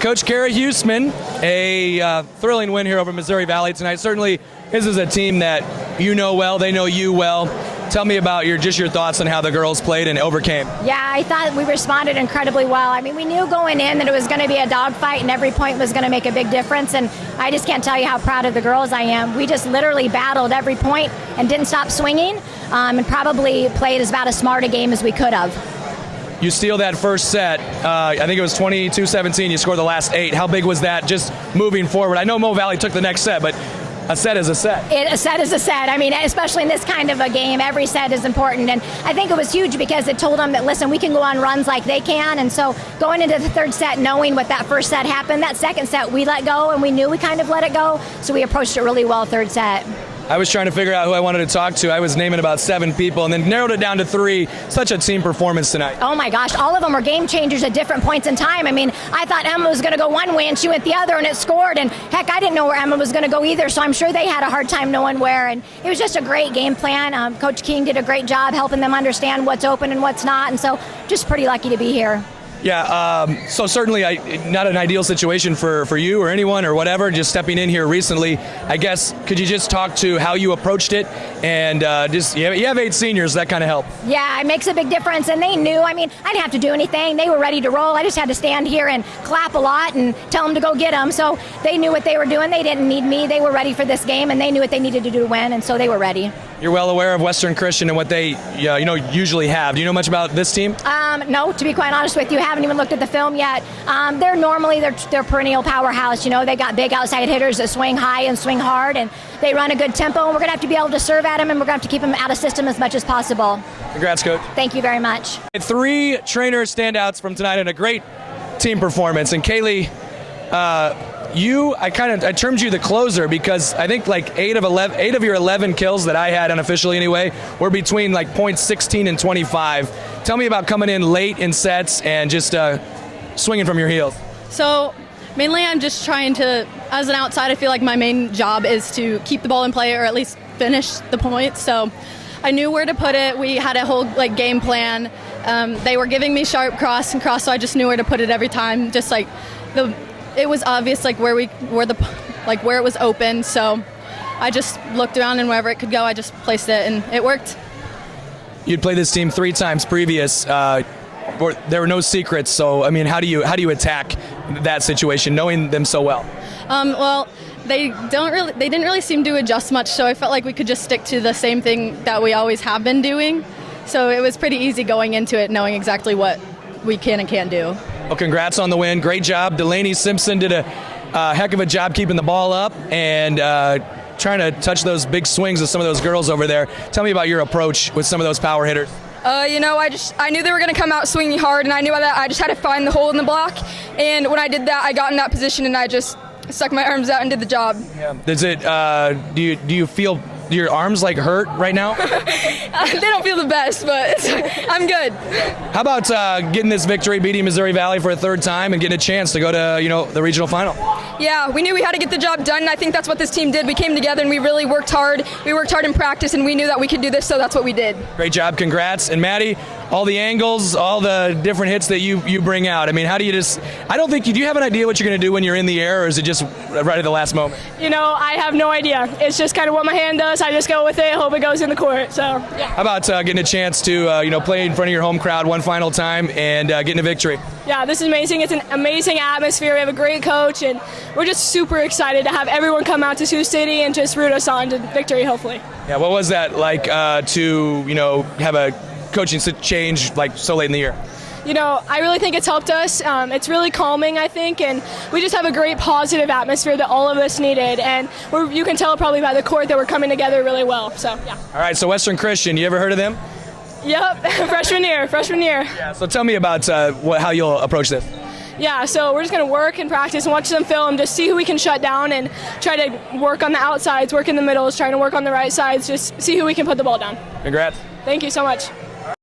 Coach Kara Huseman, a thrilling win here over Missouri Valley tonight. Certainly, this is a team that you know well, they know you well. Tell me about your thoughts on how the girls played and overcame. Yeah, I thought we responded incredibly well. I mean, we knew going in that it was going to be a dogfight and every point was going to make a big difference, and I just can't tell you how proud of the girls I am. We just literally battled every point and didn't stop swinging, and probably played as about as smart a game as we could have. You steal that first set. I think it was 22-17. You scored the last 8. How big was that just moving forward? I know Mo Valley took the next set, but a set is a set. A set is a set. I mean, especially in this kind of a game, every set is important. And I think it was huge because it told them that, listen, we can go on runs like they can. And so going into the third set, knowing what that first set happened, that second set we let go, and we knew we kind of let it go. So we approached it really well third set. I was trying to figure out who I wanted to talk to. I was naming about 7 people and then narrowed it down to 3. Such a team performance tonight. Oh my gosh, all of them were game changers at different points in time. I mean, I thought Emma was going to go one way and she went the other and it scored. And heck, I didn't know where Emma was going to go either. So I'm sure they had a hard time knowing where. And it was just a great game plan. Coach King did a great job helping them understand what's open and what's not. And so just pretty lucky to be here. Yeah, so certainly not an ideal situation for you or anyone or whatever, just stepping in here recently. I guess, could you just talk to how you approached it? And you have 8 seniors, that kind of helped. Yeah, it makes a big difference, and they knew. I mean, I didn't have to do anything. They were ready to roll. I just had to stand here and clap a lot and tell them to go get them. So they knew what they were doing. They didn't need me. They were ready for this game, and they knew what they needed to do to win, and so they were ready. You're well aware of Western Christian and what they usually have. Do you know much about this team? No, to be quite honest with you, haven't even looked at the film yet. They're normally they're perennial powerhouse. You know, they got big outside hitters that swing high and swing hard, and they run a good tempo. And we're gonna have to be able to serve at them, and we're gonna have to keep them out of system as much as possible. Congrats, Coach. Thank you very much. 3 Treynor standouts from tonight and a great team performance. And Kaylee, I termed you the closer because I think like 8 of your 11 kills that I had unofficially anyway were between like points 16 and 25. Tell me about coming in late in sets and just swinging from your heels. So mainly I'm just trying to, as an outside, I feel like my main job is to keep the ball in play or at least finish the point. So I knew where to put it. We had a whole game plan. They were giving me sharp cross, so I just knew where to put it every time. Just like it was obvious where it was open. So I just looked around and wherever it could go, I just placed it and it worked. You'd played this team 3 times previous. There were no secrets. So I mean, how do you attack that situation, knowing them so well? Well, they didn't really seem to adjust much. So I felt like we could just stick to the same thing that we always have been doing. So it was pretty easy going into it, knowing exactly what we can and can't do. Well, congrats on the win. Great job. Delaney Simpson did a heck of a job keeping the ball up and trying to touch those big swings of some of those girls over there. Tell me about your approach with some of those power hitters. I knew they were going to come out swinging hard, and I knew that I just had to find the hole in the block. And when I did that, I got in that position, and I just stuck my arms out and did the job. Yeah. Does it? Do you feel your arms hurt right now? They don't feel the best, but I'm good. How about getting this victory, beating Missouri Valley for a 3rd time, and getting a chance to go to the regional final? Yeah, we knew we had to get the job done, and I think that's what this team did. We came together and we really worked hard. We worked hard in practice, and we knew that we could do this, so that's what we did. Great job, congrats. And Maddie, all the angles, all the different hits that you bring out. I mean, how do you I don't think, do you have an idea what you're going to do when you're in the air, or is it just right at the last moment? I have no idea. It's just kind of what my hand does. I just go with it, hope it goes in the court. So, yeah. How about getting a chance to, play in front of your home crowd one final time and getting a victory? Yeah, this is amazing. It's an amazing atmosphere. We have a great coach, and we're just super excited to have everyone come out to Sioux City and just root us on to victory, hopefully. Yeah, what was that like to, have a coaching change so late in the year? I really think it's helped us. It's really calming, I think, and we just have a great positive atmosphere that all of us needed, and you can tell probably by the court that we're coming together really well. So, yeah. All right, so Western Christian, you ever heard of them? Yep, freshman year. Yeah, so tell me about how you'll approach this. Yeah, so we're just going to work and practice and watch some film, just see who we can shut down and try to work on the outsides, work in the middles, trying to work on the right sides, just see who we can put the ball down. Congrats. Thank you so much.